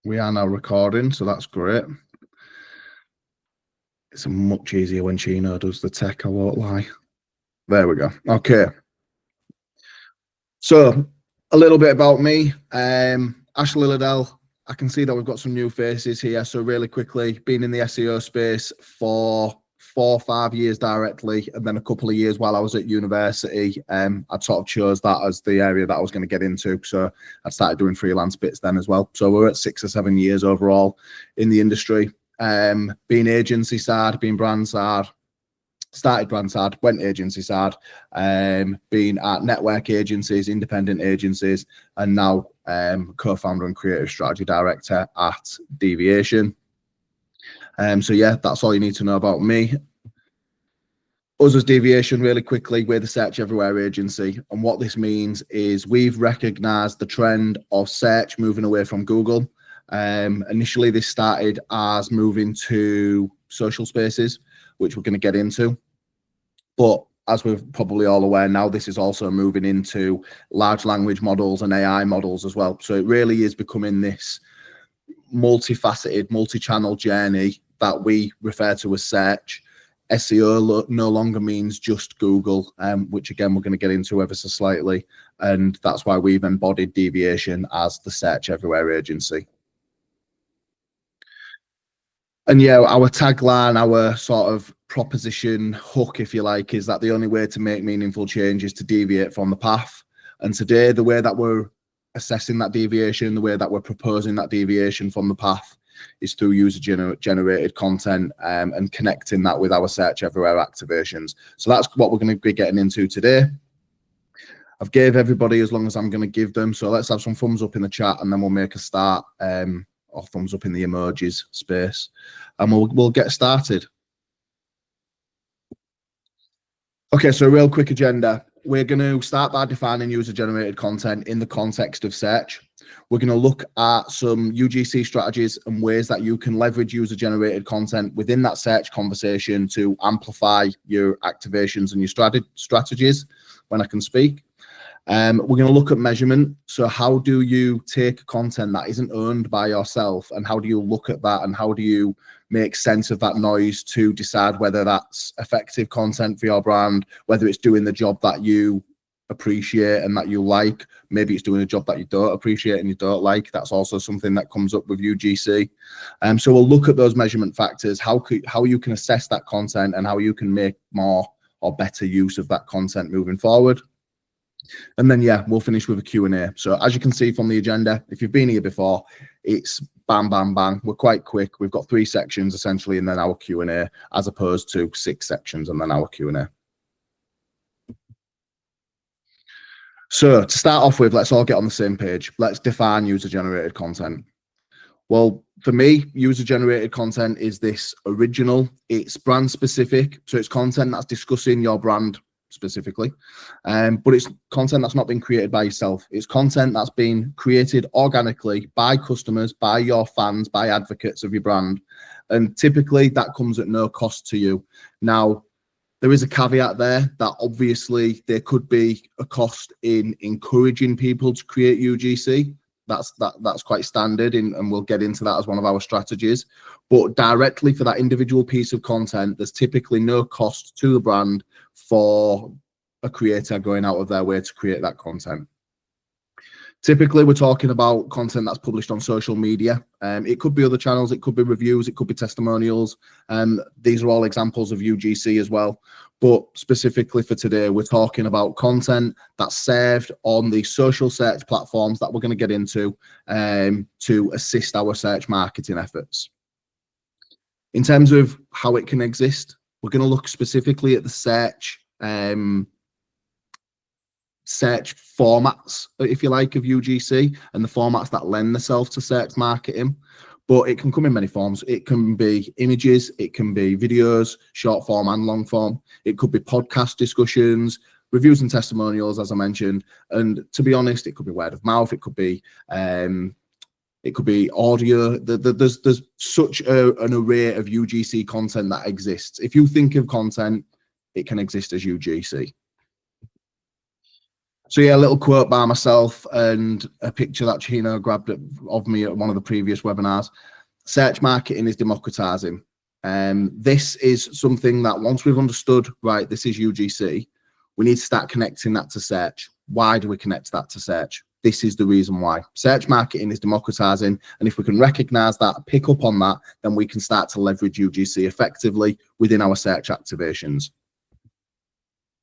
We are now recording, so that's great. It's much easier when Chino does the tech, I won't lie. There we go. Okay. So a little bit about me. Ashley Liddell. I can see that we've got some new faces here. So really quickly, been in the SEO space for 4 or 5 years directly, and then a couple of years while I was at university. I sort of chose that as the area that I was going to get into. So I started doing freelance bits then as well. So we're at 6 or 7 years overall in the industry. Being agency side, being brand side, started brand side, went agency side, been at network agencies, independent agencies, and now co-founder and creative strategy director at Deviation. So yeah, that's all you need to know about me. Us as Deviation, really quickly, we're the search everywhere agency. And what this means is we've recognized the trend of search moving away from Google. Initially, this started as moving to social spaces, which we're going to get into. But as we're probably all aware now, this is also moving into large language models and AI models as well. So it really is becoming this multifaceted, multi-channel journey that we refer to as search. SEO no longer means just Google, which again, we're going to get into ever so slightly. And that's why we've embodied Deviation as the search everywhere agency. And yeah, our tagline, our sort of proposition hook, if you like, is that the only way to make meaningful change is to deviate from the path. And today, the way that we're assessing that deviation, the way that we're proposing that deviation from the path is through user-generated content and connecting that with our search everywhere activations. So that's what we're going to be getting into today. I've gave everybody as long as I'm going to give them. So let's have some thumbs up in the chat and then we'll make a start, or thumbs up in the emojis space, and we'll get started. Okay, so a real quick agenda. We're going to start by defining user-generated content in the context of search. We're going to look at some UGC strategies and ways that you can leverage user-generated content within that search conversation to amplify your activations and your strategies when I can speak. We're going to look at measurement. So how do you take content that isn't owned by yourself and how do you look at that and how do you make sense of that noise to decide whether that's effective content for your brand, whether it's doing the job that you appreciate and that you like, maybe it's doing a job that you don't appreciate and you don't like. That's also something that comes up with UGC. So we'll look at those measurement factors, how you can assess that content and how you can make more or better use of that content moving forward. And then, yeah, we'll finish with a Q&A. So as you can see from the agenda, if you've been here before, it's bang, bang, bang. We're quite quick. We've got 3 sections essentially, and then our Q&A, as opposed to 6 sections and then our Q&A. So to start off with, let's all get on the same page. Let's define user-generated content. Well, for me, user-generated content is this original. It's brand specific. So it's content that's discussing your brand specifically, but it's content that's not been created by yourself. It's content that's been created organically by customers, by your fans, by advocates of your brand, and typically that comes at no cost to you. Now, there is a caveat there that obviously there could be a cost in encouraging people to create UGC. That's quite standard, and we'll get into that as one of our strategies. But directly for that individual piece of content, there's typically no cost to the brand for a creator going out of their way to create that content. Typically, we're talking about content that's published on social media. It could be other channels, it could be reviews, it could be testimonials. These are all examples of UGC as well. But specifically for today, we're talking about content that's served on the social search platforms that we're going to get into to assist our search marketing efforts. In terms of how it can exist, we're going to look specifically at the search formats, if you like, of UGC and the formats that lend themselves to search marketing. But it can come in many forms. It can be images, it can be videos, short form and long form. It could be podcast discussions, reviews and testimonials, as I mentioned. And to be honest, it could be word of mouth. It could be audio. There's such an array of UGC content that exists. If you think of content, it can exist as UGC. So yeah, a little quote by myself and a picture that Chino grabbed of me at one of the previous webinars. Search marketing is democratising. This is something that once we've understood, right, this is UGC, we need to start connecting that to search. Why do we connect that to search? This is the reason why. Search marketing is democratising, and if we can recognise that, pick up on that, then we can start to leverage UGC effectively within our search activations.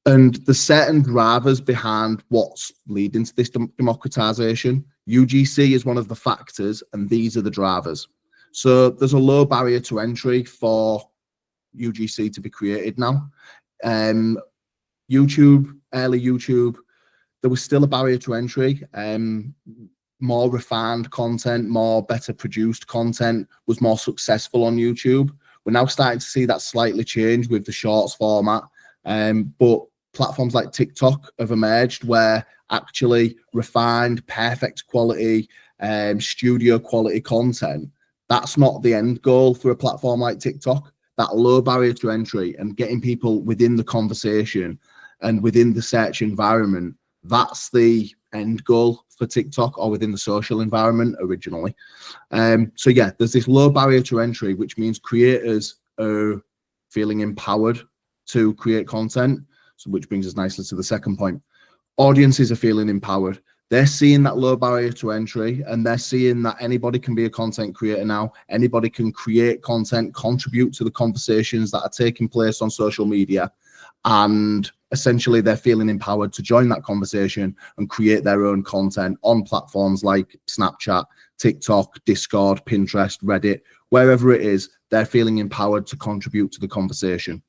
And there's certain drivers behind what's leading to this democratisation. UGC is one of the factors, and these are the drivers. So there's a low barrier to entry for UGC to be created now. YouTube, early YouTube, there was still a barrier to entry. More refined content, more better produced content was more successful on YouTube. We're now starting to see that slightly change with the shorts format. But platforms like TikTok have emerged where actually refined, perfect quality, studio quality content, that's not the end goal for a platform like TikTok. That low barrier to entry and getting people within the conversation and within the search environment, that's the end goal for TikTok, or within the social environment originally. So yeah, there's this low barrier to entry, which means creators are feeling empowered to create content. So which brings us nicely to the second point. Audiences are feeling empowered. They're seeing that low barrier to entry, and they're seeing that anybody can be a content creator now. Anybody can create content, contribute to the conversations that are taking place on social media, and essentially they're feeling empowered to join that conversation and create their own content on platforms like Snapchat, TikTok, Discord, Pinterest, Reddit, wherever it is. They're feeling empowered to contribute to the conversation.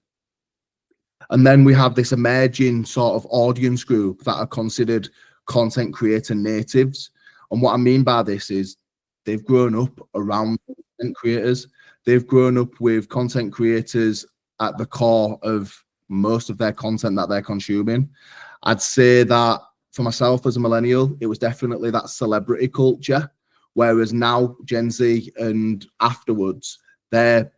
And then we have this emerging sort of audience group that are considered content creator natives. And what I mean by this is they've grown up around content creators. They've grown up with content creators at the core of most of their content that they're consuming. I'd say that for myself as a millennial, it was definitely that celebrity culture, whereas now Gen Z and afterwards, they're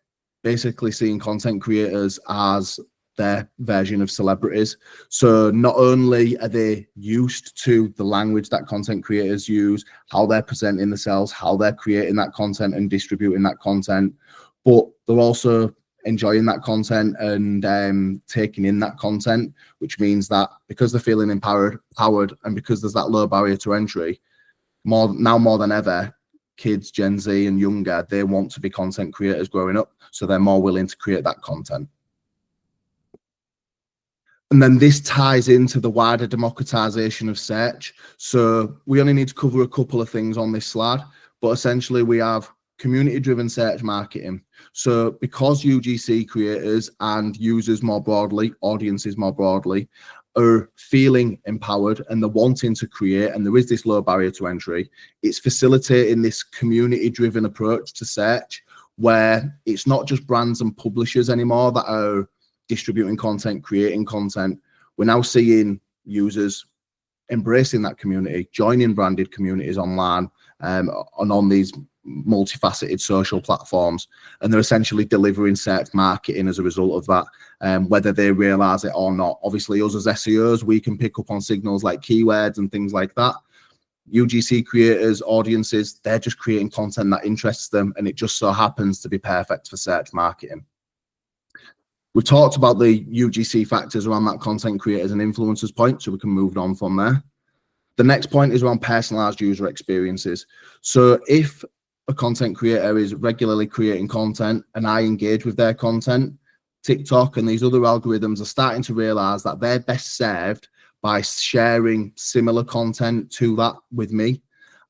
basically seeing content creators as their version of celebrities. So not only are they used to the language that content creators use, how they're presenting themselves, how they're creating that content and distributing that content, but they're also enjoying that content and taking in that content, which means that because they're feeling empowered, and because there's that low barrier to entry, more than ever, kids, Gen Z and younger, they want to be content creators growing up, so they're more willing to create that content. And then this ties into the wider democratization of search. So we only need to cover a couple of things on this slide, but essentially we have community-driven search marketing. So because UGC creators and users more broadly, audiences more broadly, are feeling empowered and they're wanting to create, and there is this low barrier to entry, it's facilitating this community-driven approach to search, where it's not just brands and publishers anymore that are distributing content, creating content. We're now seeing users embracing that community, joining branded communities online and on these multifaceted social platforms, and they're essentially delivering search marketing as a result of that, whether they realize it or not. Obviously, us as SEOs, we can pick up on signals like keywords and things like that. UGC creators, audiences, they're just creating content that interests them, and it just so happens to be perfect for search marketing. We've talked about the UGC factors around that content creators and influencers point, so we can move on from there. The next point is around personalized user experiences. So if a content creator is regularly creating content and I engage with their content, TikTok and these other algorithms are starting to realize that they're best served by sharing similar content to that with me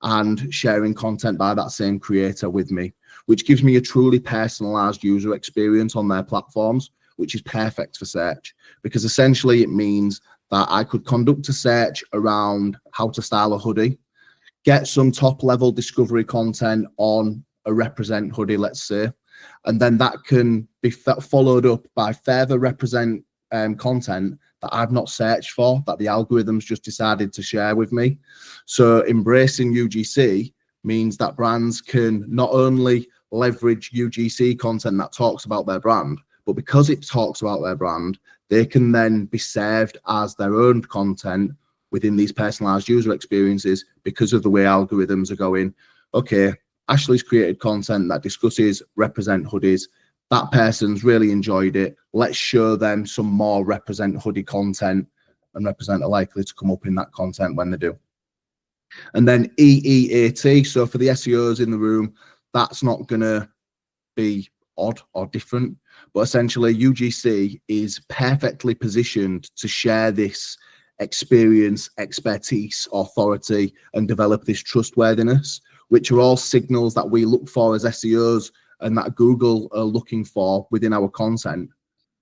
and sharing content by that same creator with me, which gives me a truly personalized user experience on their platforms, which is perfect for search, because essentially it means that I could conduct a search around how to style a hoodie, get some top level discovery content on a represent hoodie, let's say, and then that can be followed up by further represent content that I've not searched for, that the algorithms just decided to share with me. So embracing UGC means that brands can not only leverage UGC content that talks about their brand, but because it talks about their brand, they can then be served as their own content within these personalized user experiences because of the way algorithms are going, okay, Ashley's created content that discusses represent hoodies. That person's really enjoyed it. Let's show them some more represent hoodie content, and represent are likely to come up in that content when they do. And then EEAT, so for the SEOs in the room, that's not going to be odd or different, but essentially UGC is perfectly positioned to share this experience, expertise, authority, and develop this trustworthiness, which are all signals that we look for as SEOs and that Google are looking for within our content.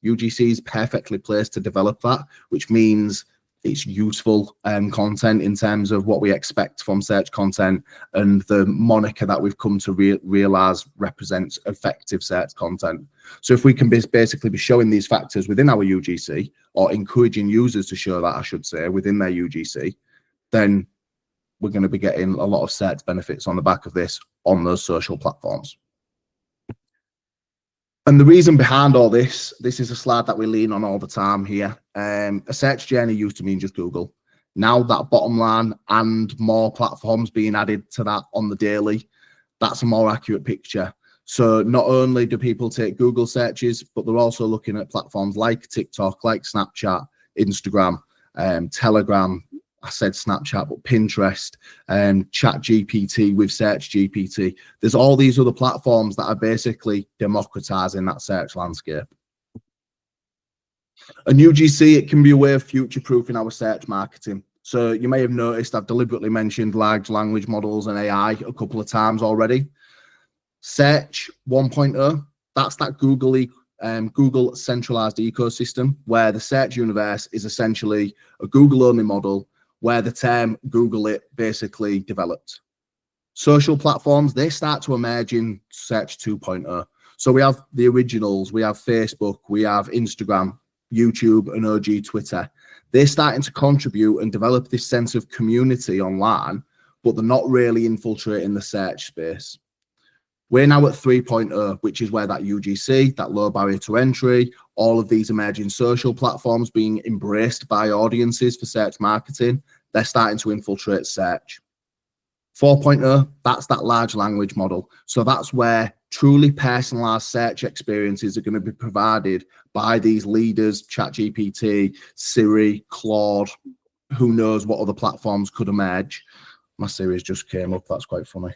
UGC is perfectly placed to develop that, which means it's useful content in terms of what we expect from search content, and the moniker that we've come to realize represents effective search content. So if we can basically be showing these factors within our UGC, or encouraging users to show that, I should say, within their UGC, then we're going to be getting a lot of search benefits on the back of this on those social platforms. And the reason behind all this is a slide that we lean on all the time here. A search journey used to mean just Google. Now that bottom line and more platforms being added to that on the daily, that's a more accurate picture. So not only do people take Google searches, but they're also looking at platforms like TikTok, like Snapchat, Instagram, Telegram. I said Snapchat, but Pinterest, ChatGPT with Search GPT. There's all these other platforms that are basically democratizing that search landscape. And UGC, it can be a way of future-proofing our search marketing. So you may have noticed I've deliberately mentioned large language models and AI a couple of times already. Search 1.0, that's that Google centralized ecosystem where the search universe is essentially a Google-only model where the term Google it basically developed. Social platforms, they start to emerge in Search 2.0. So we have the originals, we have Facebook, we have Instagram, YouTube, and OG Twitter. They're starting to contribute and develop this sense of community online, but they're not really infiltrating the search space. We're now at 3.0, which is where that UGC, that low barrier to entry, all of these emerging social platforms being embraced by audiences for search marketing, they're starting to infiltrate search. 4.0, that's that large language model. So that's where truly personalized search experiences are going to be provided by these leaders, ChatGPT, Siri, Claude, who knows what other platforms could emerge. My series just came up, that's quite funny.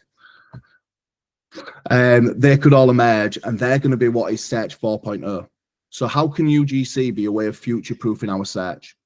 They could all emerge, and they're going to be what is Search 4.0. So how can UGC be a way of future-proofing our search?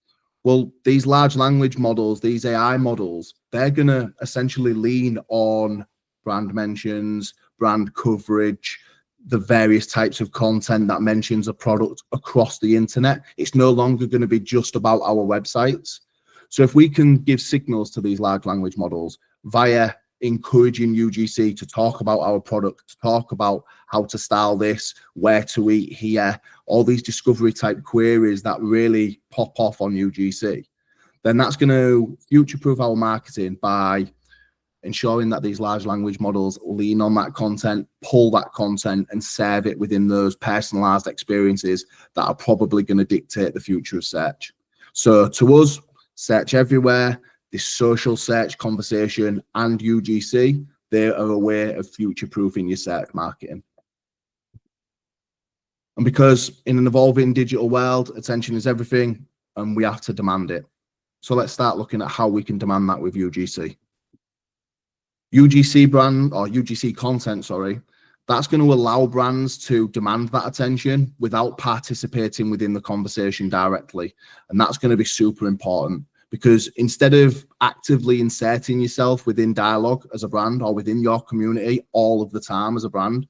Well, these large language models, these AI models, they're going to essentially lean on brand mentions, brand coverage, the various types of content that mentions a product across the internet. It's no longer going to be just about our websites. So if we can give signals to these large language models via encouraging UGC to talk about our product, to talk about how to style this, where to eat here, all these discovery type queries that really pop off on UGC, then that's going to future-proof our marketing by ensuring that these large language models lean on that content, pull that content, and serve it within those personalized experiences that are probably going to dictate the future of search. So to us, search everywhere, this social search conversation, and UGC, they are a way of future-proofing your search marketing. And because in an evolving digital world, attention is everything, and we have to demand it. So let's start looking at how we can demand that with UGC. UGC brand, or UGC content, sorry, that's going to allow brands to demand that attention without participating within the conversation directly. And that's going to be super important, because instead of actively inserting yourself within dialogue as a brand or within your community all of the time as a brand,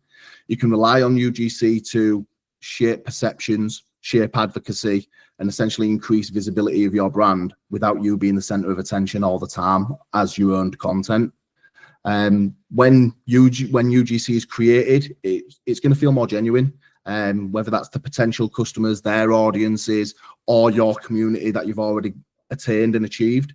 you can rely on UGC to shape perceptions, shape advocacy, and essentially increase visibility of your brand without you being the center of attention all the time as you owned content. When UGC is created, it's going to feel more genuine, whether that's to potential customers, their audiences, or your community that you've already attained and achieved.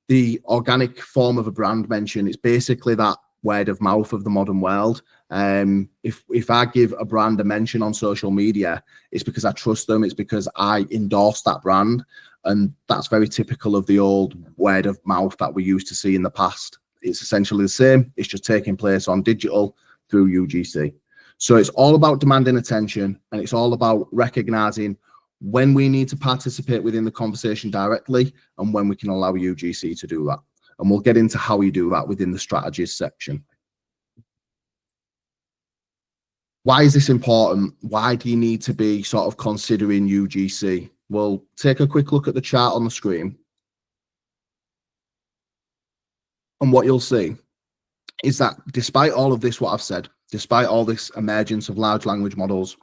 The organic form of a brand mention is basically that word of mouth of the modern world. If I give a brand a mention on social media, it's because I trust them, it's because I endorse that brand, And that's very typical of the old word of mouth that we used to see in the past. It's essentially the same. It's just taking place on digital through UGC. So it's all about demanding attention, and it's all about recognizing when we need to participate within the conversation directly and when we can allow UGC to do that. And we'll get into how you do that within the strategies section. Why is this important? Why do you need to be sort of considering UGC? Well, take a quick look at the chart on the screen. And what you'll see is that despite all of this, what I've said, despite all this emergence of large language models,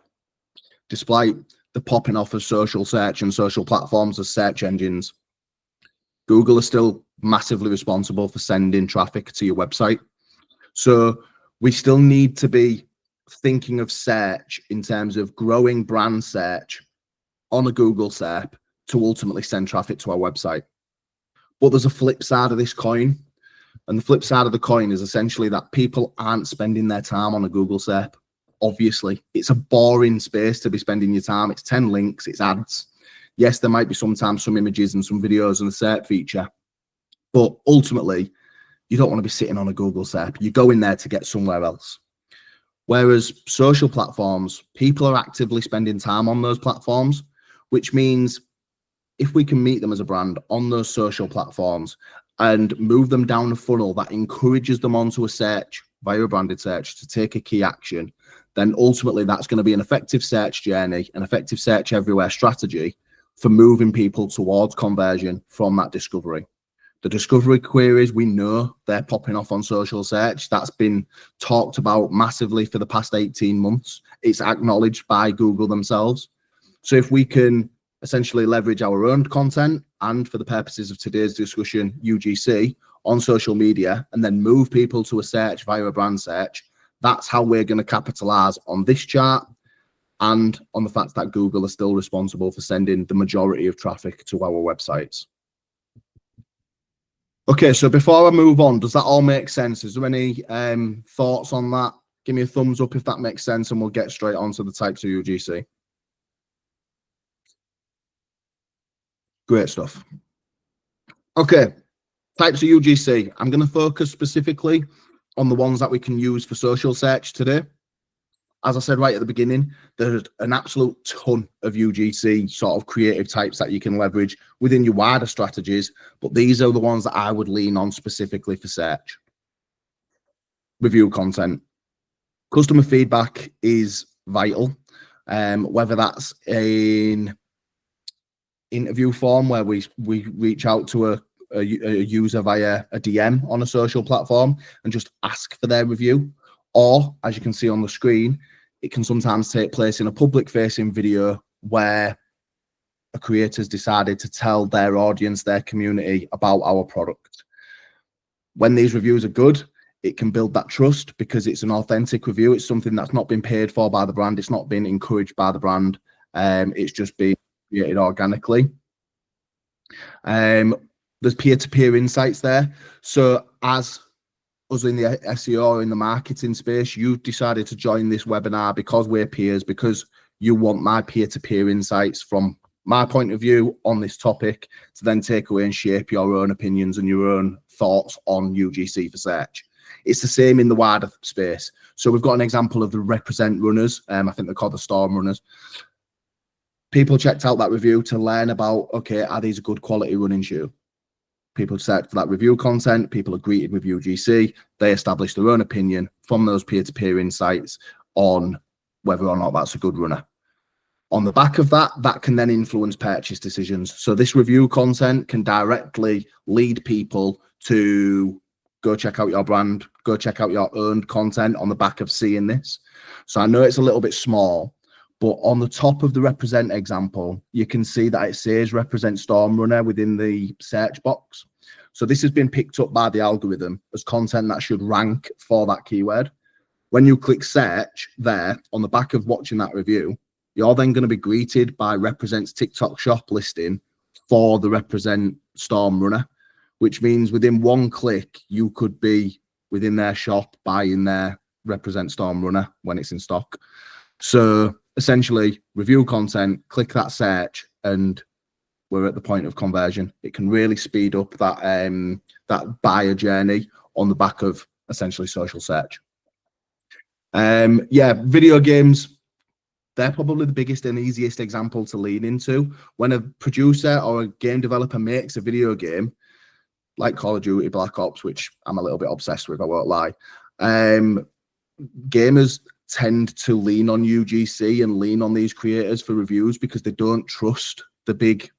despite the popping off of social search and social platforms as search engines, Google is still massively responsible for sending traffic to your website. So we still need to be thinking of search in terms of growing brand search on a Google SERP to ultimately send traffic to our website. But there's a flip side of this coin. And the flip side of the coin is essentially that people aren't spending their time on a Google SERP. Obviously, it's a boring space to be spending your time. It's 10 links, it's ads. Yes, there might be sometimes some images and some videos and a SERP feature, but ultimately, you don't want to be sitting on a Google SERP. You go in there to get somewhere else. Whereas social platforms, people are actively spending time on those platforms, which means if we can meet them as a brand on those social platforms and move them down a funnel that encourages them onto a search via a branded search to take a key action, then ultimately that's going to be an effective search journey, an effective search everywhere strategy for moving people towards conversion from that discovery. The discovery queries, we know they're popping off on social search. That's been talked about massively for the past 18 months. It's acknowledged by Google themselves. So if we can essentially leverage our own content and, for the purposes of today's discussion, UGC on social media, and then move people to a search via a brand search, that's how we're going to capitalize on this chart and on the fact that Google is still responsible for sending the majority of traffic to our websites. Okay, so before I move on, does that all make sense? Is there any thoughts on that? Give me a thumbs up if that makes sense, and we'll get straight on to the types of UGC. Great stuff. Okay, types of UGC. I'm going to focus specifically on the ones that we can use for social search today. As I said right at the beginning, there's an absolute ton of UGC sort of creative types that you can leverage within your wider strategies, but these are the ones that I would lean on specifically for search. Review content. Customer feedback is vital, whether that's in interview form where we reach out to a user via a DM on a social platform and just ask for their review, or as you can see on the screen, it can sometimes take place in a public facing video where a creator's decided to tell their audience, their community about our product. When these reviews are good, it can build that trust because it's an authentic review. It's something that's not been paid for by the brand. It's not been encouraged by the brand. It's just been created organically. There's peer-to-peer insights there. So as us in the SEO or in the marketing space, you've decided to join this webinar because we're peers, because you want my peer-to-peer insights from my point of view on this topic to then take away and shape your own opinions and your own thoughts on UGC for search. It's the same in the wider space. So we've got an example of the Represent runners. I think they're called the Storm runners. People checked out that review to learn about, okay, are these a good quality running shoe? People searched for that review content. People are greeted with UGC. They establish their own opinion from those peer-to-peer insights on whether or not that's a good runner. On the back of that, that can then influence purchase decisions. So this review content can directly lead people to go check out your brand, go check out your owned content on the back of seeing this. So I know it's a little bit small, but on the top of the Represent example, you can see that it says Represent Storm Runner within the search box. So this has been picked up by the algorithm as content that should rank for that keyword. When you click search there on the back of watching that review, you're then going to be greeted by Represent's TikTok shop listing for the Represent Storm Runner, which means within one click, you could be within their shop buying their Represent Storm Runner when it's in stock. So essentially, review content, click that search, and we're at the point of conversion. It can really speed up that that buyer journey on the back of essentially social search. Yeah, video games, they're probably the biggest and easiest example to lean into. When a producer or a game developer makes a video game, like Call of Duty, Black Ops, which I'm a little bit obsessed with, I won't lie, gamers tend to lean on UGC and lean on these creators for reviews because they don't trust the big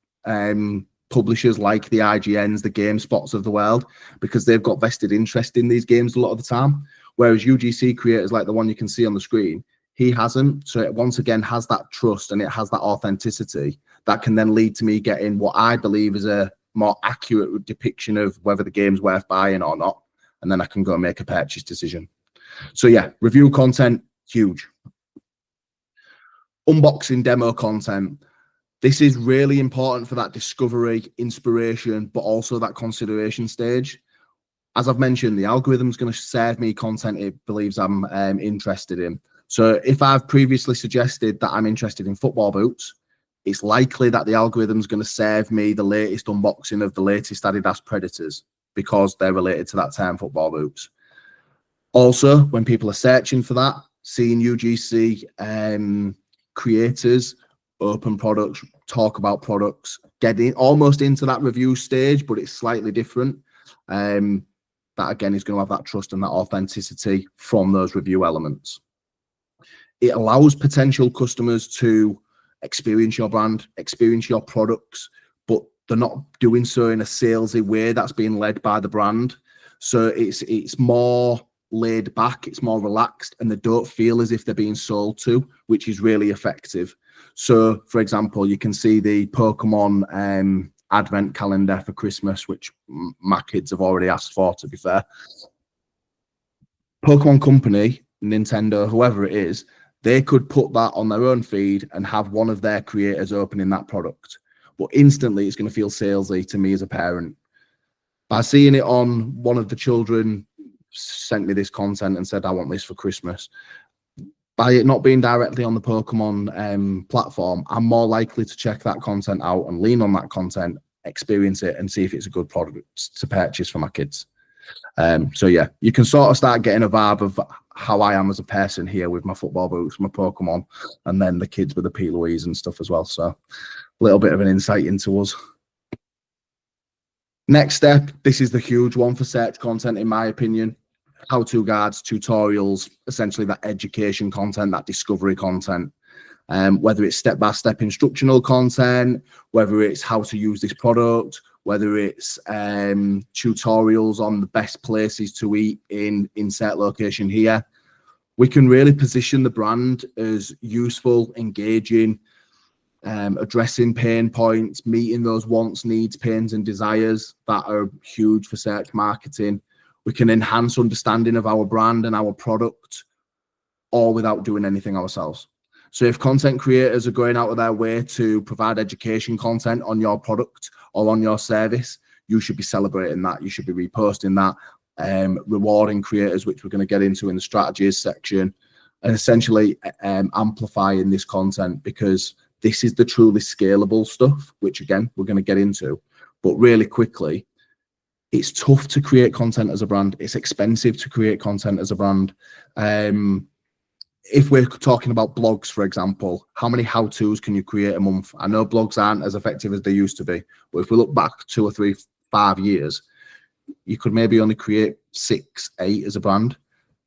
publishers like the IGNs, the GameSpots of the world, because they've got vested interest in these games a lot of the time. Whereas UGC creators like the one you can see on the screen, he hasn't. So it once again has that trust and it has that authenticity that can then lead to me getting what I believe is a more accurate depiction of whether the game's worth buying or not. And then I can go and make a purchase decision. So yeah, review content, huge. Unboxing demo content. This is really important for that discovery, inspiration, but also that consideration stage. As I've mentioned, the algorithm's going to serve me content it believes I'm interested in. So if I've previously suggested that I'm interested in football boots, it's likely that the algorithm's going to serve me the latest unboxing of the latest Adidas Predators because they're related to that term, football boots. Also, when people are searching for that, seeing UGC creators open products, talk about products, getting almost into that review stage, but it's slightly different. That again is going to have that trust and that authenticity from those review elements. It allows potential customers to experience your brand, experience your products, but they're not doing so in a salesy way that's being led by the brand. So it's more laid back, it's more relaxed, and they don't feel as if they're being sold to, which is really effective. So, for example, you can see the Pokemon advent calendar for Christmas, which my kids have already asked for, to be fair. Pokemon Company, Nintendo, whoever it is, they could put that on their own feed and have one of their creators opening that product. But instantly, it's going to feel salesy to me as a parent. By seeing it on one of the children sent me this content and said, I want this for Christmas. By it not being directly on the Pokemon platform, I'm more likely to check that content out and lean on that content, experience it, and see if it's a good product to purchase for my kids. So yeah, you can sort of start getting a vibe of how I am as a person here with my football boots, my Pokemon, and then the kids with the P. Louise and stuff as well. So a little bit of an insight into us. Next step, this is the huge one for search content, in my opinion. How-to guides, tutorials, essentially that education content, that discovery content. Whether it's step-by-step instructional content, whether it's how to use this product, whether it's tutorials on the best places to eat in insert location here. We can really position the brand as useful, engaging, addressing pain points, meeting those wants, needs, pains, and desires that are huge for search marketing. We can enhance understanding of our brand and our product, all without doing anything ourselves. So if content creators are going out of their way to provide education content on your product or on your service, you should be celebrating that. You should be reposting that, rewarding creators, which we're going to get into in the strategies section, and essentially amplifying this content, because this is the truly scalable stuff, which again, we're going to get into. But really quickly, it's tough to create content as a brand. It's expensive to create content as a brand. If we're talking about blogs, for example, how many how-tos can you create a month? I know blogs aren't as effective as they used to be, but if we look back 2 or 3, 5 years, you could maybe only create 6, 8 as a brand.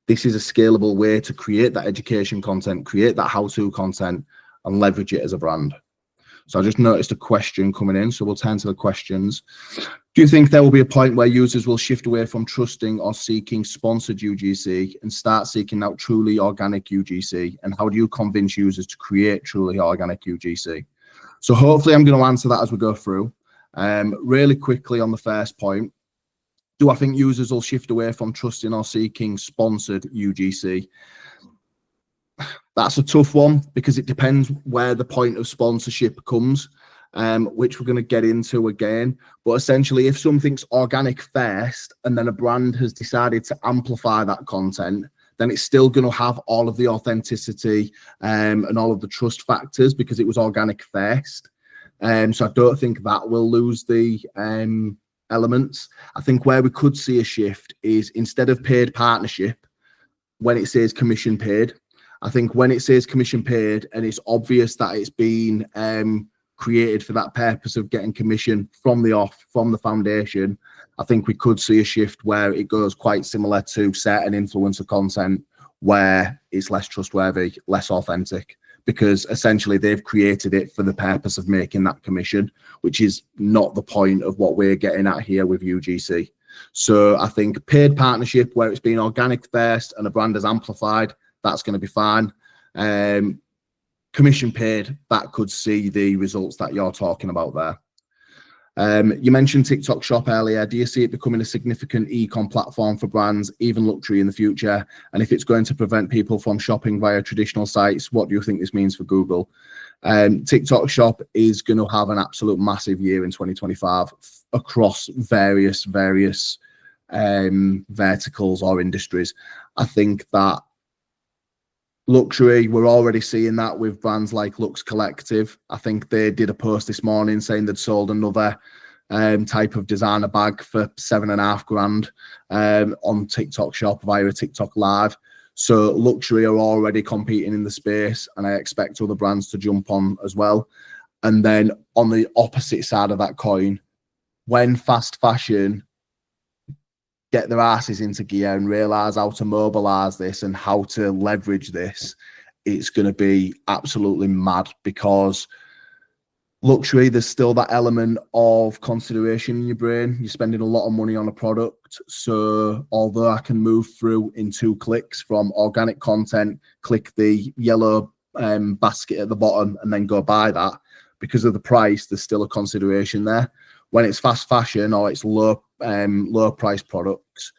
This is a scalable way to create that education content, create that how-to content, and leverage it as a brand. So I just noticed a question coming in, so we'll turn to the questions. Do you think there will be a point where users will shift away from trusting or seeking sponsored UGC and start seeking out truly organic UGC? And how do you convince users to create truly organic UGC? So hopefully I'm going to answer that as we go through. Really quickly on the first point, do I think users will shift away from trusting or seeking sponsored UGC? That's a tough one, because it depends where the point of sponsorship comes, which we're going to get into again. But essentially, if something's organic first and then a brand has decided to amplify that content, then it's still going to have all of the authenticity and all of the trust factors because it was organic first. So I don't think that will lose the elements. I think where we could see a shift is instead of paid partnership, when it says commission paid. I think when it says commission paid and it's obvious that it's been created for that purpose of getting commission from the foundation, I think we could see a shift where it goes quite similar to certain influencer content where it's less trustworthy, less authentic, because essentially they've created it for the purpose of making that commission, which is not the point of what we're getting at here with UGC. So I think paid partnership where it's been organic first and a brand has amplified, that's going to be fine. Commission paid, that could see the results that you're talking about there. You mentioned TikTok Shop earlier. Do you see it becoming a significant e-com platform for brands, even luxury in the future? And if it's going to prevent people from shopping via traditional sites, what do you think this means for Google? TikTok Shop is going to have an absolute massive year in 2025 across various verticals or industries. I think that luxury, we're already seeing that with brands like Lux Collective. I think they did a post this morning saying they'd sold another type of designer bag for $7,500 on TikTok Shop via a TikTok Live. So luxury are already competing in the space, and I expect other brands to jump on as well. And then on the opposite side of that coin, when fast fashion get their asses into gear and realize how to mobilize this and how to leverage this, it's going to be absolutely mad, because luxury, there's still that element of consideration in your brain. You're spending a lot of money on a product. So although I can move through in 2 clicks from organic content, click the yellow basket at the bottom and then go buy that, because of the price, there's still a consideration there. When it's fast fashion or it's low price products,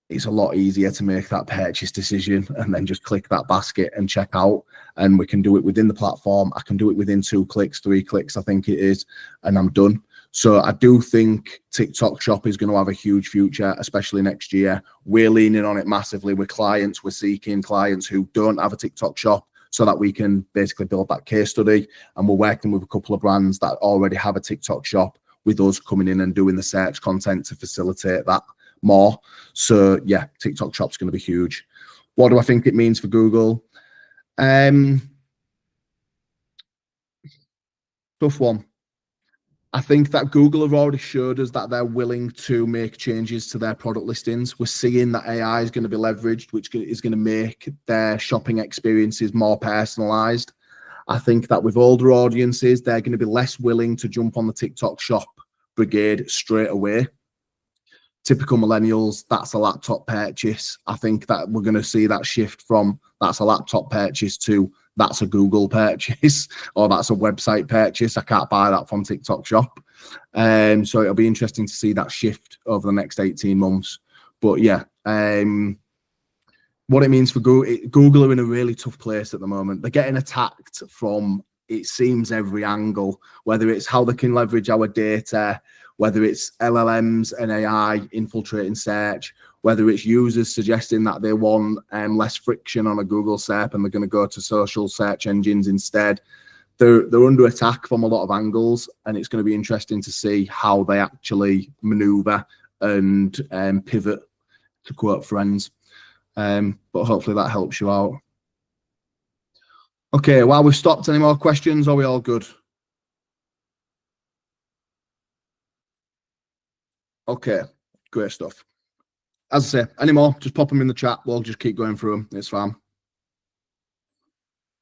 it's a lot easier to make that purchase decision and then just click that basket and check out. And we can do it within the platform. I can do it within 2 clicks, 3 clicks, I think it is, and I'm done. So I do think TikTok Shop is going to have a huge future, especially next year. We're leaning on it massively with clients. We're seeking clients who don't have a TikTok Shop so that we can basically build that case study. And we're working with a couple of brands that already have a TikTok Shop, with us coming in and doing the search content to facilitate that more. So yeah, TikTok Shop's going to be huge. What do I think it means for Google? Tough one. I think that Google have already showed us that they're willing to make changes to their product listings. We're seeing that AI is going to be leveraged, which is going to make their shopping experiences more personalized. I think that with older audiences, they're going to be less willing to jump on the TikTok Shop brigade straight away. Typical millennials, that's a laptop purchase. I think that we're going to see that shift from that's a laptop purchase to that's a Google purchase or that's a website purchase. I can't buy that from TikTok Shop. So it'll be interesting to see that shift over the next 18 months. But yeah, what it means for Google are in a really tough place at the moment. They're getting attacked from, it seems, every angle, whether it's how they can leverage our data, whether it's LLMs and AI infiltrating search, whether it's users suggesting that they want less friction on a Google SERP and they're going to go to social search engines instead. They're under attack from a lot of angles, and it's going to be interesting to see how they actually maneuver and pivot, to quote friends. But hopefully that helps you out. Okay, while we've stopped, any more questions? Are we all good? Okay, great stuff. As I say, any more, just pop them in the chat. We'll just keep going through them. It's fine.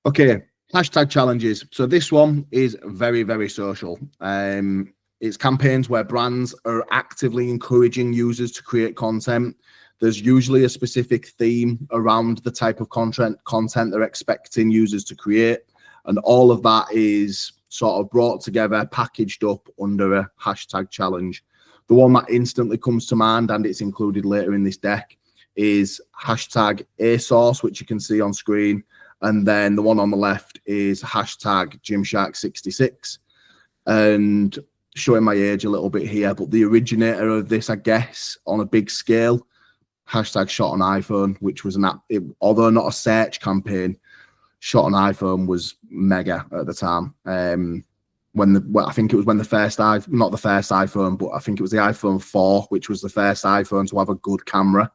Okay, hashtag challenges. So this one is very, very social. It's campaigns where brands are actively encouraging users to create content. There's usually a specific theme around the type of content they're expecting users to create. And all of that is sort of brought together, packaged up under a hashtag challenge. The one that instantly comes to mind, and it's included later in this deck, is hashtag ASOS, which you can see on screen. And then the one on the left is hashtag Gymshark66. And showing my age a little bit here, but the originator of this, I guess, on a big scale, hashtag shot on iPhone, which was an app, although not a search campaign, shot on iPhone was mega at the time. I think it was when the first not the first iPhone, but I think it was the iPhone 4, which was the first iPhone to have a good camera.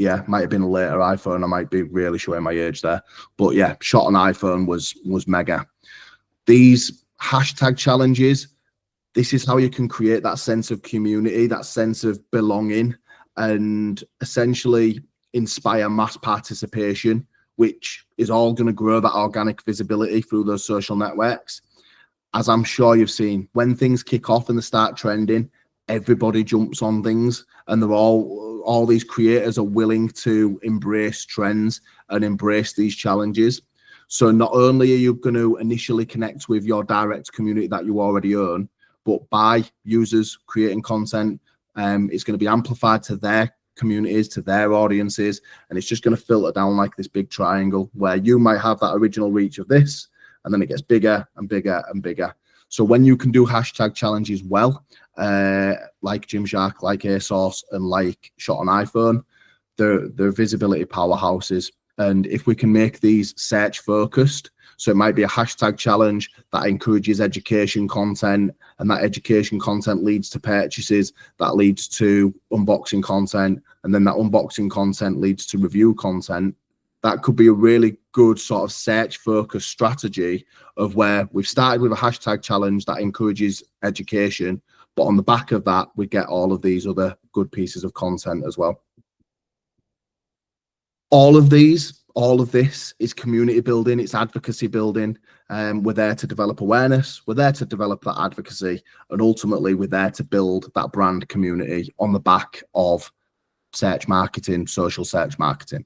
Yeah, might have been a later iPhone. I might be really showing my age there, but yeah, shot on iPhone was mega. These hashtag challenges, this is how you can create that sense of community, that sense of belonging, and essentially inspire mass participation, which is all going to grow that organic visibility through those social networks. As I'm sure you've seen, when things kick off and they start trending, everybody jumps on things, and they're all these creators are willing to embrace trends and embrace these challenges. So not only are you going to initially connect with your direct community that you already own, but by users creating content, it's going to be amplified to their communities, to their audiences, and it's just going to filter down like this big triangle where you might have that original reach of this, and then it gets bigger and bigger and bigger. So when you can do hashtag challenges well, like Gymshark, like ASOS, and like Shot on iPhone, they're visibility powerhouses. And if we can make these search focused, so it might be a hashtag challenge that encourages education content, and that education content leads to purchases, that leads to unboxing content, and then that unboxing content leads to review content. That could be a really good sort of search focused strategy of where we've started with a hashtag challenge that encourages education, but on the back of that, we get all of these other good pieces of content as well. All of this is community building, it's advocacy building. We're there to develop awareness, we're there to develop that advocacy, and ultimately we're there to build that brand community on the back of search marketing, social search marketing.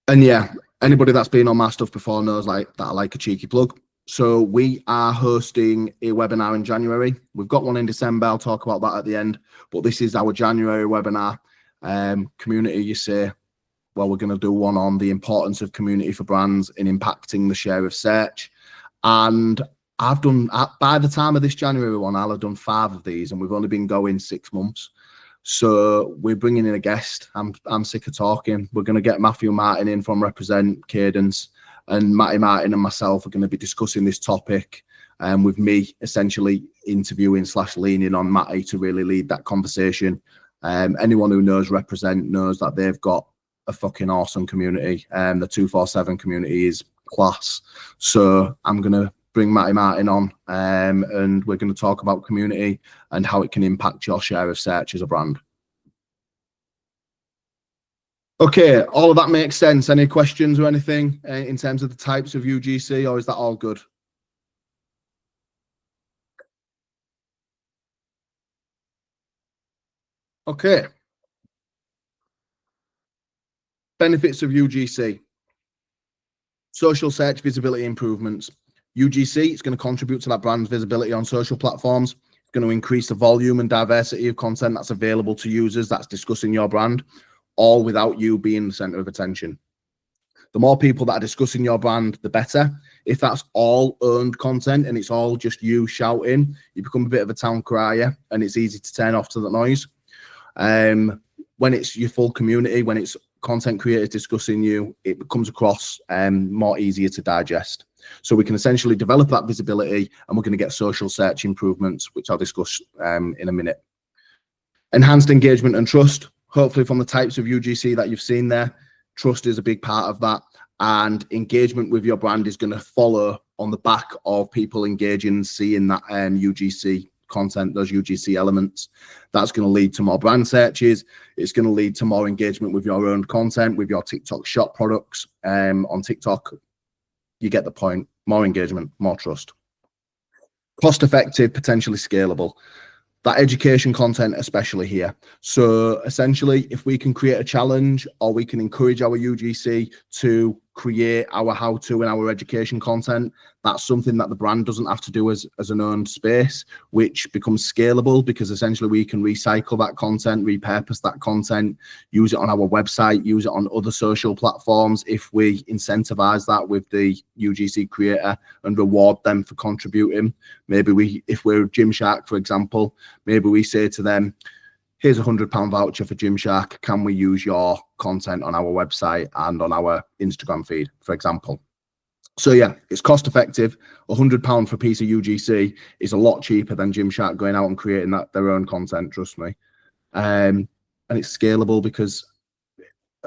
And yeah, anybody that's been on my stuff before knows like that I like a cheeky plug. So we are hosting a webinar in January. We've got one in December, I'll talk about that at the end, but this is our January webinar. Community, you say, well, we're going to do one on the importance of community for brands in impacting the share of search. And I've done, by the time of this January one, I'll have done 5 of these, and we've only been going 6 months. So we're bringing in a guest. I'm sick of talking. We're going to get Matthew Martin in from Represent Cadence, and Matty Martin and myself are going to be discussing this topic, with me essentially interviewing / leaning on Matty to really lead that conversation. Anyone who knows Represent knows that they've got a fucking awesome community, and the 247 community is class. So I'm going to bring Matty Martin on, and we're going to talk about community and how it can impact your share of search as a brand. Okay, all of that makes sense. Any questions or anything in terms of the types of UGC, or is that all good? Okay. Benefits of UGC. Social search visibility improvements. UGC, it's going to contribute to that brand's visibility on social platforms. It's going to increase the volume and diversity of content that's available to users that's discussing your brand, all without you being the center of attention. The more people that are discussing your brand, the better. If that's all earned content and it's all just you shouting, you become a bit of a town crier, and it's easy to turn off to the noise. When it's your full community, when it's content creators discussing you, it comes across more easier to digest. So we can essentially develop that visibility, and we're going to get social search improvements, which I'll discuss in a minute. Enhanced engagement and trust. Hopefully from the types of UGC that you've seen there, trust is a big part of that, and engagement with your brand is going to follow on the back of people engaging, seeing that UGC content, those UGC elements. That's going to lead to more brand searches. It's going to lead to more engagement with your own content, with your TikTok shop products. On TikTok, you get the point. More engagement, more trust. Cost effective, potentially scalable. That education content, especially here. So essentially, if we can create a challenge, or we can encourage our UGC to create our how-to and our education content, that's something that the brand doesn't have to do as an owned space, which becomes scalable, because essentially we can recycle that content, repurpose that content, use it on our website, use it on other social platforms if we incentivize that with the UGC creator and reward them for contributing. Maybe if we're Gymshark, for example, maybe we say to them, here's a £100 voucher for Gymshark. Can we use your content on our website and on our Instagram feed, for example? So yeah, it's cost effective. £100 for a piece of UGC is a lot cheaper than Gymshark going out and creating their own content, trust me. And it's scalable because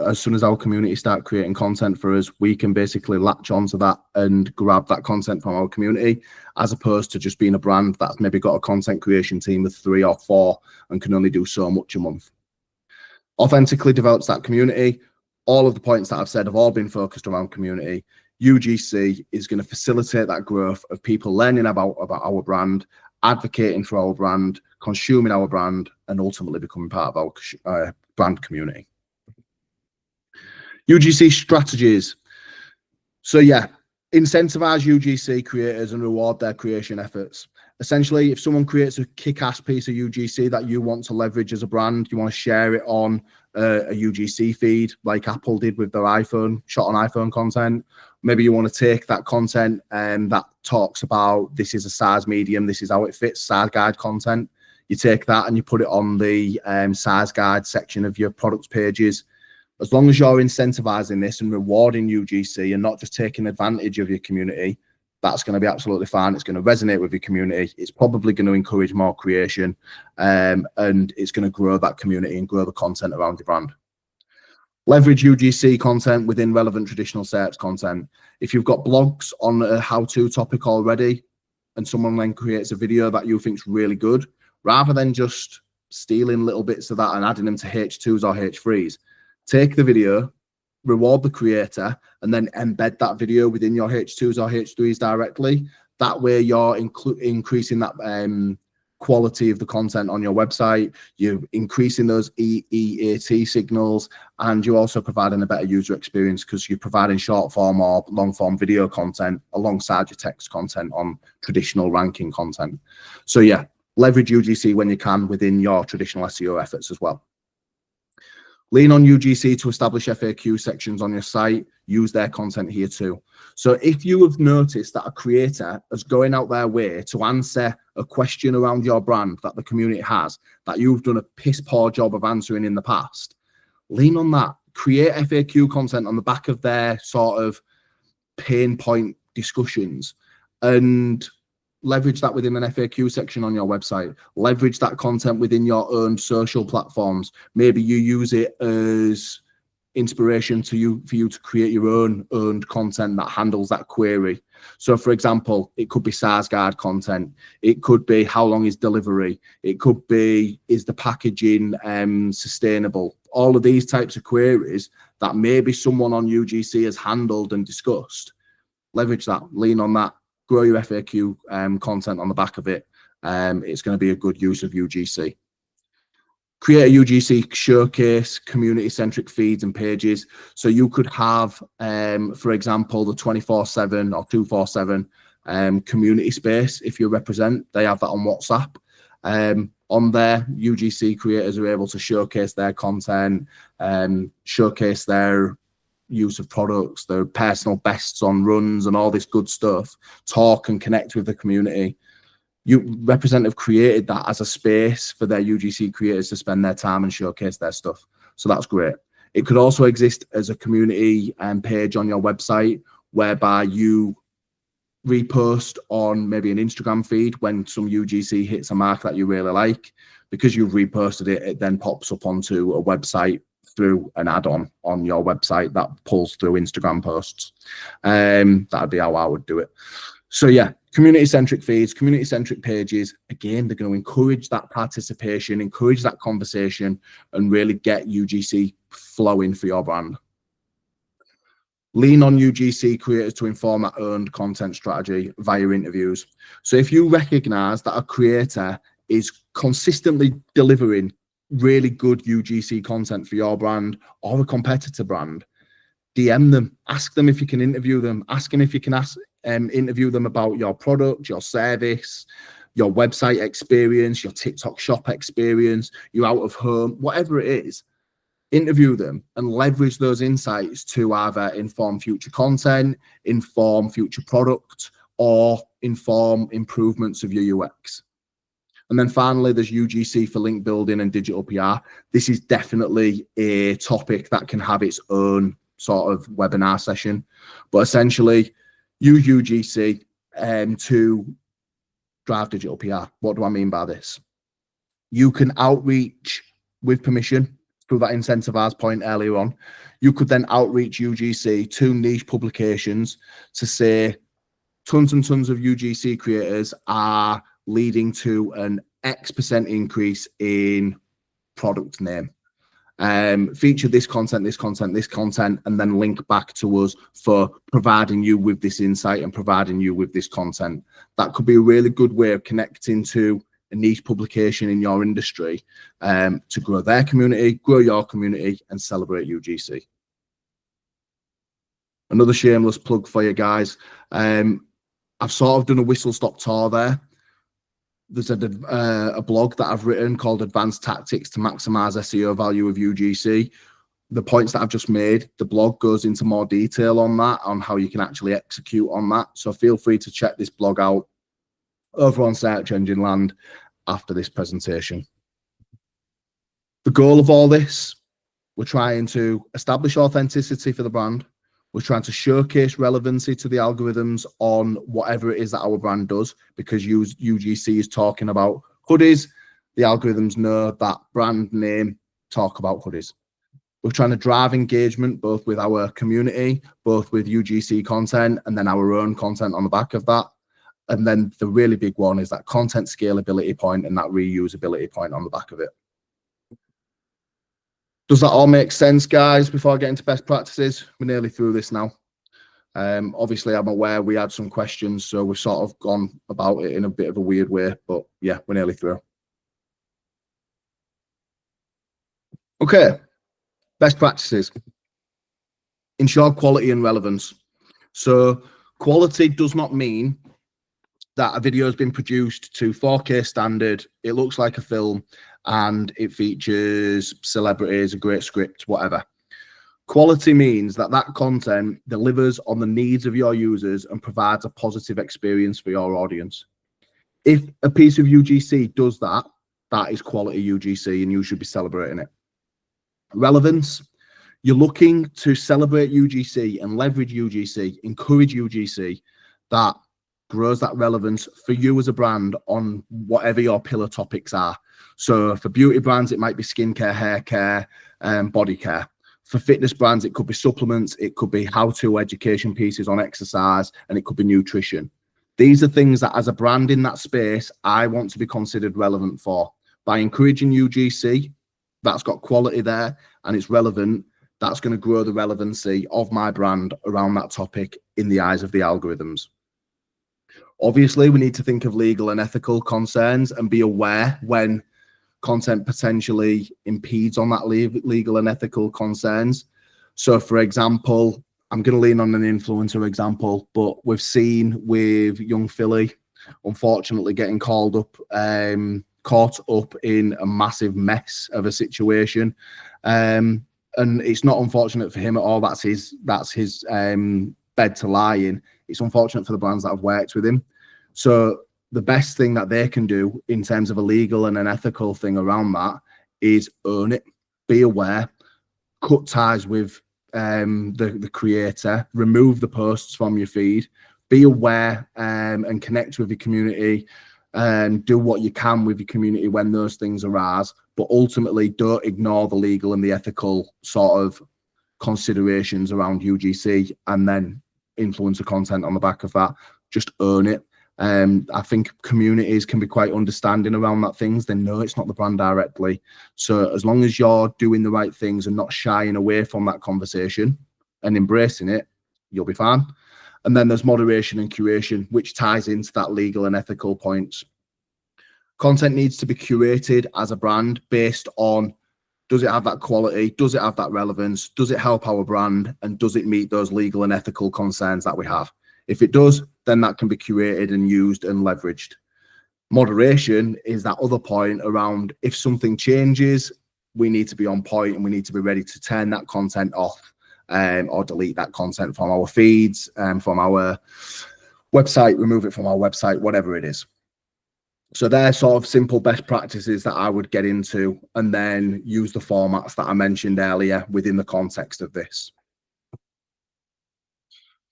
as soon as our community start creating content for us, we can basically latch onto that and grab that content from our community, as opposed to just being a brand that's maybe got a content creation team of 3 or 4 and can only do so much a month. Authentically develops that community. All of the points that I've said have all been focused around community. UGC is going to facilitate that growth of people learning about our brand, advocating for our brand, consuming our brand, and ultimately becoming part of our brand community. UGC strategies. So yeah, incentivize UGC creators and reward their creation efforts. Essentially, if someone creates a kick-ass piece of UGC that you want to leverage as a brand, you want to share it on a UGC feed like Apple did with their iPhone, shot on iPhone content. Maybe you want to take that content that talks about this is a size medium, this is how it fits, size guide content. You take that and you put it on the size guide section of your products pages. As long as you're incentivizing this and rewarding UGC and not just taking advantage of your community, that's going to be absolutely fine. It's going to resonate with your community. It's probably going to encourage more creation, and it's going to grow that community and grow the content around your brand. Leverage UGC content within relevant traditional search content. If you've got blogs on a how-to topic already and someone then creates a video that you think is really good, rather than just stealing little bits of that and adding them to H2s or H3s, take the video, reward the creator, and then embed that video within your H2s or H3s directly. That way you're increasing that quality of the content on your website, you're increasing those EEAT signals, and you're also providing a better user experience because you're providing short form or long form video content alongside your text content on traditional ranking content. So yeah, leverage UGC when you can within your traditional SEO efforts as well. Lean on UGC to establish FAQ sections on your site. Use their content here too. So if you have noticed that a creator is going out their way to answer a question around your brand that the community has, that you've done a piss poor job of answering in the past, lean on that. Create FAQ content on the back of their sort of pain point discussions and leverage that within an FAQ section on your website. Leverage that content within your own social platforms. Maybe you use it as inspiration for you to create your own owned content that handles that query. So for example, it could be size guide content. It could be how long is delivery. It could be, is the packaging sustainable? All of these types of queries that maybe someone on UGC has handled and discussed. Leverage that, lean on that. Grow your FAQ content on the back of it. It's going to be a good use of UGC. Create a UGC showcase, community-centric feeds and pages. So you could have, for example, the 24/7 or 247 community space. If you represent, they have that on WhatsApp. On there, UGC creators are able to showcase their content, showcase their use of products, their personal bests on runs and all this good stuff, talk and connect with the community. Representative created that as a space for their UGC creators to spend their time and showcase their stuff. So that's great. It could also exist as a community page on your website whereby you repost on maybe an Instagram feed when some UGC hits a mark that you really like. Because you've reposted it, it then pops up onto a website through an add-on on your website that pulls through Instagram posts. That'd be how I would do it. So yeah, community-centric feeds, community-centric pages. Again, they're going to encourage that participation, encourage that conversation, and really get UGC flowing for your brand. Lean on UGC creators to inform that owned content strategy via interviews. So if you recognize that a creator is consistently delivering really good UGC content for your brand or a competitor brand, DM them, ask them if you can interview them, ask them if you can interview them about your product, your service, your website experience, your TikTok shop experience, your out of home, whatever it is. Interview them and leverage those insights to either inform future content, inform future product, or inform improvements of your UX. And then finally, there's UGC for link building and digital PR. This is definitely a topic that can have its own sort of webinar session. But essentially, use UGC to drive digital PR. What do I mean by this? You can outreach with permission through that incentivized point earlier on. You could then outreach UGC to niche publications to say tons and tons of UGC creators are leading to an X% increase in product name. Feature this content, this content, this content, and then link back to us for providing you with this insight and providing you with this content. That could be a really good way of connecting to a niche publication in your industry to grow their community, grow your community, and celebrate UGC. Another shameless plug for you guys. I've sort of done a whistle-stop tour there. There's a blog that I've written called Advanced Tactics to Maximize SEO Value of UGC. The points that I've just made, the blog goes into more detail on that, on how you can actually execute on that. So feel free to check this blog out over on Search Engine Land after this presentation. The goal of all this, we're trying to establish authenticity for the brand. We're trying to showcase relevancy to the algorithms on whatever it is that our brand does, because UGC is talking about hoodies. The algorithms know that brand name, talk about hoodies. We're trying to drive engagement both with our community, both with UGC content, and then our own content on the back of that. And then the really big one is that content scalability point and that reusability point on the back of it. Does that all make sense, guys? Before I get into best practices, we're nearly through this now. Obviously, I'm aware we had some questions, so we've sort of gone about it in a bit of a weird way, but yeah, we're nearly through. Okay, best practices. Ensure quality and relevance. So quality does not mean that a video has been produced to 4K standard, it looks like a film, and it features celebrities, a great script, whatever. Quality means that that content delivers on the needs of your users and provides a positive experience for your audience. If a piece of UGC does that, that is quality UGC and you should be celebrating it. Relevance, you're looking to celebrate UGC and leverage UGC, encourage UGC that grows that relevance for you as a brand on whatever your pillar topics are. So for beauty brands, it might be skincare, hair care, body care. For fitness brands, it could be supplements, it could be how-to education pieces on exercise, and it could be nutrition. These are things that as a brand in that space, I want to be considered relevant for. By encouraging UGC, that's got quality there and it's relevant, that's going to grow the relevancy of my brand around that topic in the eyes of the algorithms. Obviously, we need to think of legal and ethical concerns and be aware when content potentially impedes on that legal and ethical concerns. So, for example, I'm going to lean on an influencer example, but we've seen with young Philly, unfortunately, getting caught up in a massive mess of a situation. And it's not unfortunate for him at all. That's his bed to lie in. It's unfortunate for the brands that have worked with him. So the best thing that they can do in terms of a legal and an ethical thing around that is own it, be aware, cut ties with the creator, remove the posts from your feed, be aware and connect with your community and do what you can with your community when those things arise, but ultimately don't ignore the legal and the ethical sort of considerations around UGC and then influencer content on the back of that. Just own it. I think communities can be quite understanding around that things. They know it's not the brand directly. So as long as you're doing the right things and not shying away from that conversation and embracing it, you'll be fine. And then there's moderation and curation, which ties into that legal and ethical points. Content needs to be curated as a brand based on, does it have that quality? Does it have that relevance? Does it help our brand? And does it meet those legal and ethical concerns that we have? If it does, then that can be curated and used and leveraged. Moderation is that other point around if something changes, we need to be on point and we need to be ready to turn that content off or delete that content from our feeds, from our website, remove it from our website, whatever it is. So they're sort of simple best practices that I would get into and then use the formats that I mentioned earlier within the context of this.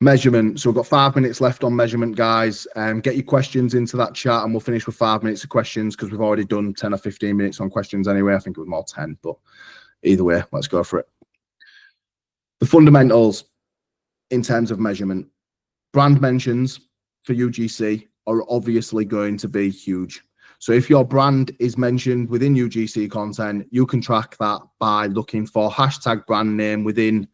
Measurement. So we've got 5 minutes left on measurement, guys. Get your questions into that chat and we'll finish with 5 minutes of questions because we've already done 10 or 15 minutes on questions anyway. I think it was more 10, but either way, let's go for it. The fundamentals in terms of measurement. Brand mentions for UGC are obviously going to be huge. So if your brand is mentioned within UGC content, you can track that by looking for hashtag brand name within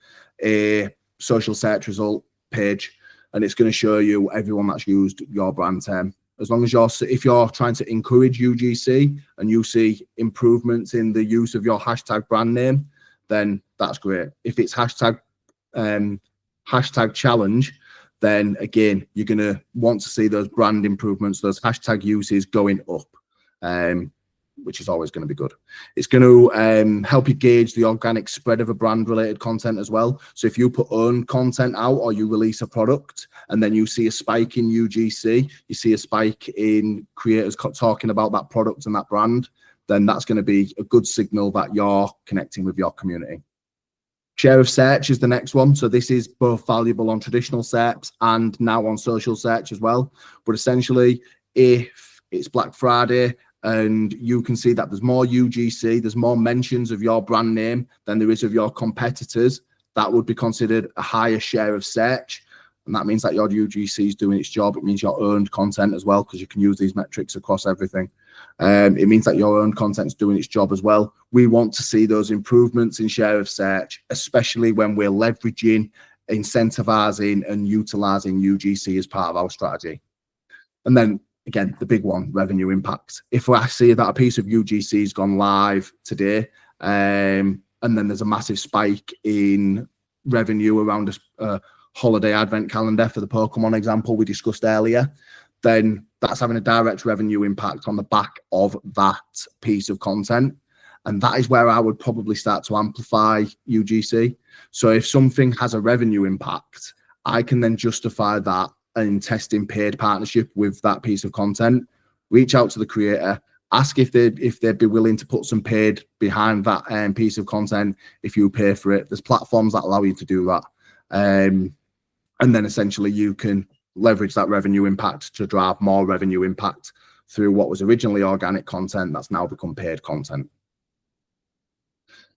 a social search result page, and it's going to show you everyone that's used your brand term. As long as if you're trying to encourage UGC and you see improvements in the use of your hashtag brand name, then that's great. If it's hashtag challenge, then again, you're going to want to see those brand improvements, those hashtag uses going up, which is always going to be good. It's going to help you gauge the organic spread of a brand related content as well. So if you put own content out or you release a product and then you see a spike in UGC, you see a spike in creators talking about that product and that brand, then that's going to be a good signal that you're connecting with your community. Share of search is the next one. So this is both valuable on traditional search and now on social search as well. But essentially, if it's Black Friday and you can see that there's more UGC, there's more mentions of your brand name than there is of your competitors, that would be considered a higher share of search. And that means that your UGC is doing its job. It means your earned content as well, because you can use these metrics across everything. It means that your own content is doing its job as well. We want to see those improvements in share of search, especially when we're leveraging, incentivizing and utilizing UGC as part of our strategy. And then again, the big one, revenue impact. If I see that a piece of UGC has gone live today, and then there's a massive spike in revenue around a holiday advent calendar for the Pokemon example we discussed earlier, then that's having a direct revenue impact on the back of that piece of content. And that is where I would probably start to amplify UGC. So if something has a revenue impact, I can then justify that and test in paid partnership with that piece of content, reach out to the creator, ask if they'd be willing to put some paid behind that piece of content if you pay for it. There's platforms that allow you to do that. And then essentially you can leverage that revenue impact to drive more revenue impact through what was originally organic content that's now become paid content.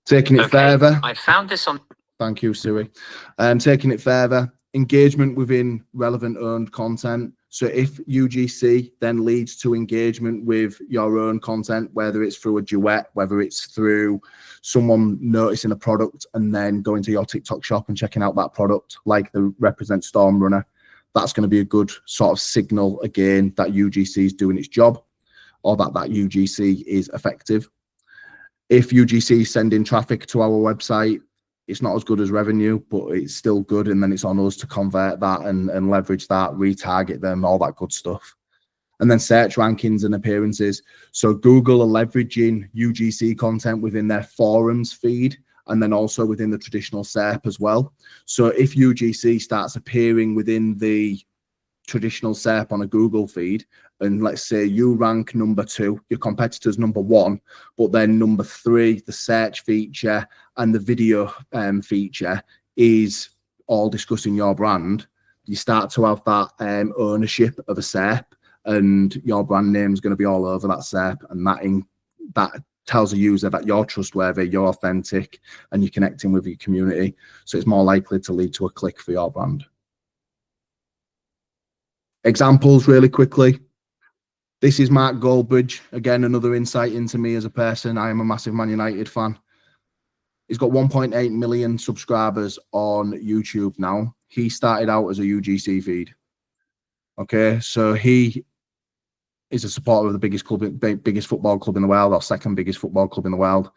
Taking it further. I found this on. Thank you, Siri. Taking it further, engagement within relevant owned content. So if UGC then leads to engagement with your own content, whether it's through a duet, whether it's through someone noticing a product and then going to your TikTok shop and checking out that product, like the Represent Storm Runner, that's going to be a good sort of signal again that UGC is doing its job, or that UGC is effective. If UGC is sending traffic to our website, it's not as good as revenue, but it's still good. And then it's on us to convert that and leverage that, retarget them, all that good stuff. And then search rankings and appearances. So Google are leveraging UGC content within their forums feed and then also within the traditional SERP as well. So if UGC starts appearing within the traditional SERP on a Google feed, and let's say you rank number 2, your competitor's number 1, but then number 3, the search feature and the video feature is all discussing your brand, you start to have that ownership of a SERP, and your brand name is going to be all over that SERP, and that tells a user that you're trustworthy, you're authentic, and you're connecting with your community. So it's more likely to lead to a click for your brand. Examples really quickly. This is Mark Goldbridge. Again, another insight into me as a person. I am a massive Man United fan. He's got 1.8 million subscribers on YouTube now. He started out as a UGC feed. Okay, so he is a supporter of the biggest football club in the world, or second biggest football club in the world.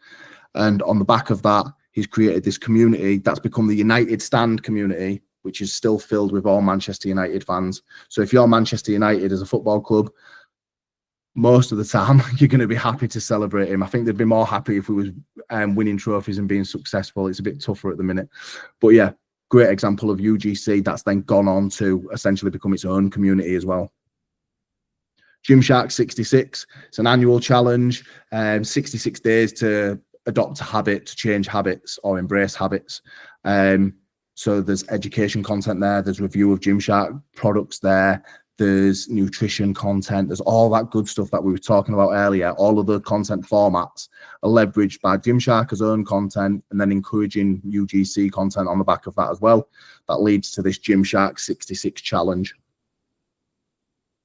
And on the back of that, he's created this community that's become the United Stand community, which is still filled with all Manchester United fans. So if you're Manchester United as a football club, most of the time you're going to be happy to celebrate him. I think they'd be more happy if we was winning trophies and being successful. It's a bit tougher at the minute. But yeah, great example of UGC that's then gone on to essentially become its own community as well. Gymshark 66. It's an annual challenge, 66 days to adopt a habit, to change habits or embrace habits. So there's education content there, there's review of Gymshark products there, there's nutrition content, there's all that good stuff that we were talking about earlier. All of the content formats are leveraged by Gymshark's own content and then encouraging UGC content on the back of that as well. That leads to this Gymshark 66 challenge.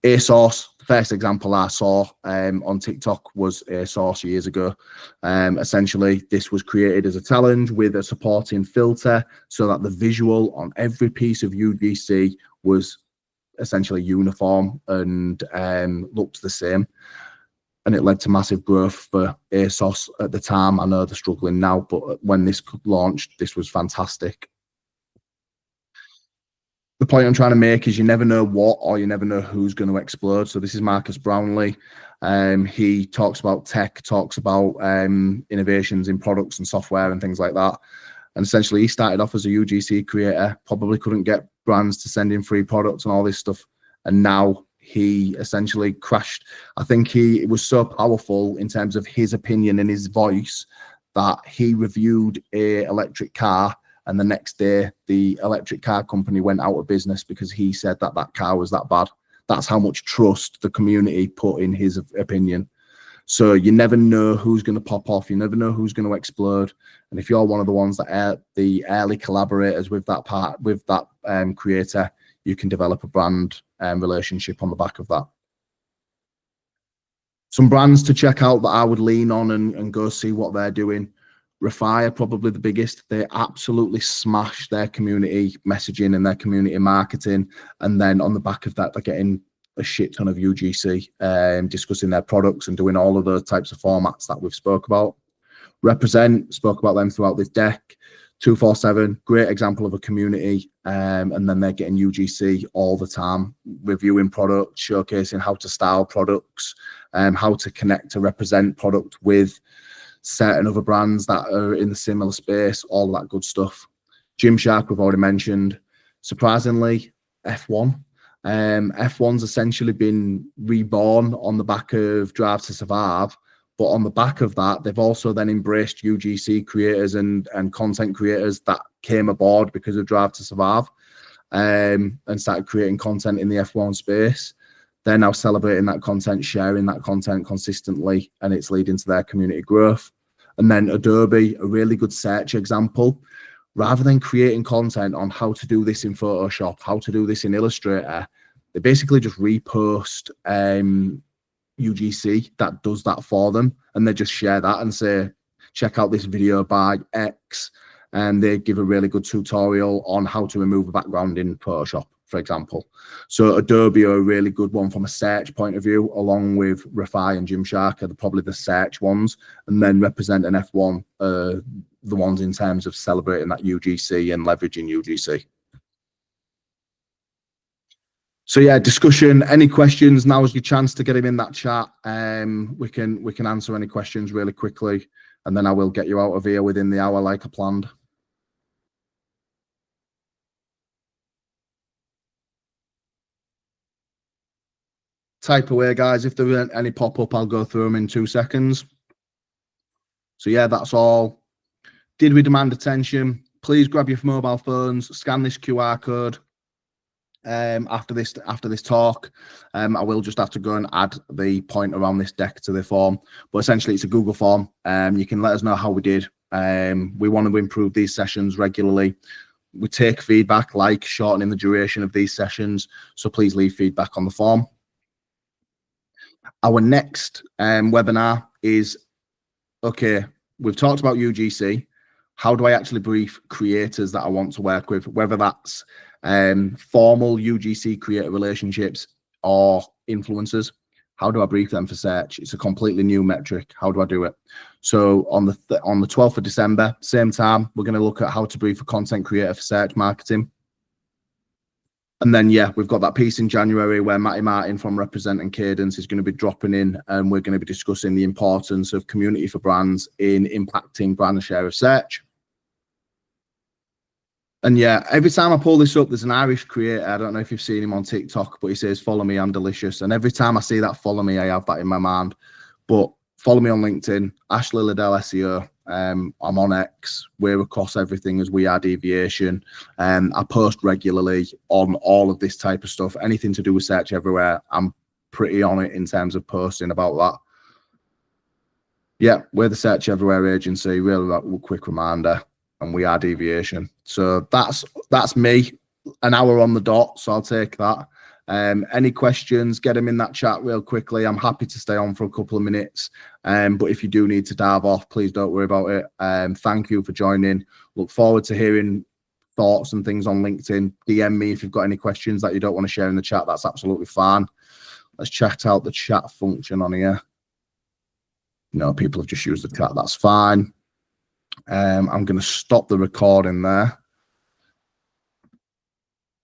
ASOS, the first example I saw on TikTok was ASOS years ago. Essentially, this was created as a challenge with a supporting filter so that the visual on every piece of UGC was essentially uniform and looked the same. And it led to massive growth for ASOS at the time. I know they're struggling now, but when this launched, this was fantastic. The point I'm trying to make is you never know what or you never know who's going to explode. So this is Marcus Brownlee. He talks about tech, talks about innovations in products and software and things like that. And essentially he started off as a UGC creator, probably couldn't get brands to send in free products and all this stuff. And now he essentially crashed. I think it was so powerful in terms of his opinion and his voice that he reviewed a electric car, and the next day the electric car company went out of business because he said that that car was that bad. That's how much trust the community put in his opinion. So you never know who's going to pop off. You never know who's going to explode. And if you're one of the ones that are the early collaborators with that creator, you can develop a brand relationship on the back of that. Some brands to check out that I would lean on and go see what they're doing. Refi are probably the biggest. They absolutely smash their community messaging and their community marketing. And then on the back of that, they're getting a shit ton of UGC, discussing their products and doing all of those types of formats that we've spoke about. Represent, spoke about them throughout this deck. 247, great example of a community. And then they're getting UGC all the time, reviewing products, showcasing how to style products, how to connect to Represent product with certain other brands that are in the similar space, all that good stuff. Gymshark, we've already mentioned. Surprisingly, F1. F1's essentially been reborn on the back of Drive to Survive, but on the back of that, they've also then embraced UGC creators and content creators that came aboard because of Drive to Survive, and started creating content in the F1 space. They're now celebrating that content, sharing that content consistently, and it's leading to their community growth. And then Adobe, a really good search example. Rather than creating content on how to do this in Photoshop, how to do this in Illustrator, they basically just repost UGC that does that for them, and they just share that and say, check out this video by X, and they give a really good tutorial on how to remove a background in Photoshop, for example. So Adobe are a really good one from a search point of view, along with Refi and Gymshark are probably the search ones, and then Represent and F1 the ones in terms of celebrating that UGC and leveraging UGC. So yeah, discussion, any questions, now is your chance to get him in that chat. We can answer any questions really quickly, and then I will get you out of here within the hour like I planned. Type away, guys. If there aren't any pop up, I'll go through them in 2 seconds. So yeah, that's all. Did we demand attention? Please grab your mobile phones, scan this QR code. After this talk, I will just have to go and add the point around this deck to the form, but essentially it's a Google form. You can let us know how we did. We want to improve these sessions regularly. We take feedback, like shortening the duration of these sessions, so please leave feedback on the form. Our next webinar is, okay, we've talked about UGC. How do I actually brief creators that I want to work with, whether that's formal UGC creator relationships or influencers? How do I brief them for search? It's a completely new metric. How do I do it? So on the 12th of December, same time, we're going to look at how to brief a content creator for search marketing. And then, yeah, we've got that piece in January where Matty Martin from Represent and Cadence is going to be dropping in, and we're going to be discussing the importance of community for brands in impacting brand share of search. And yeah, every time I pull this up, there's an Irish creator. I don't know if you've seen him on TikTok, but he says, follow me, I'm delicious. And every time I see that follow me, I have that in my mind. But follow me on LinkedIn, Ashley Liddell SEO. I'm on X. We're across everything as We Are Deviation. I post regularly on all of this type of stuff. Anything to do with Search Everywhere, I'm pretty on it in terms of posting about that. Yeah, we're the Search Everywhere agency. Really quick reminder, and We Are Deviation. So that's me. An hour on the dot, so I'll take that. Any questions, get them in that chat real quickly. I'm happy to stay on for a couple of minutes, but if you do need to dive off, please don't worry about it. Thank you for joining. Look forward to hearing thoughts and things on LinkedIn. DM me if you've got any questions that you don't want to share in the chat. That's absolutely fine. Let's check out the chat function on here. No, people have just used the chat. That's fine. I'm going to stop the recording there.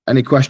Any questions?